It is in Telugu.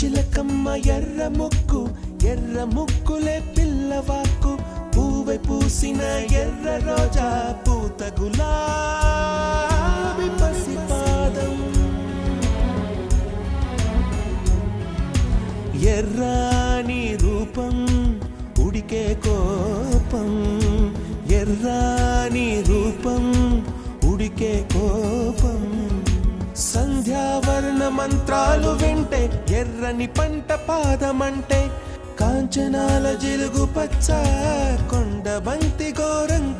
చిలకమ్మ ఎర్ర ముక్కులే పిల్లవాకు పూవై పూసిన ఎర్ర రోజా పూత గులాబీ పసిపాదం ఎర్రాని రూపం ఉడికే కోపం ఎర్రాని రూపం ఉడికే కోపం సంధ్యావర్ణ మంత్రాలు వింటే ఎర్రని పంట పాదమంటే కాంచనాల జిలుగు పచ్చ కొండ బంతి గోరంత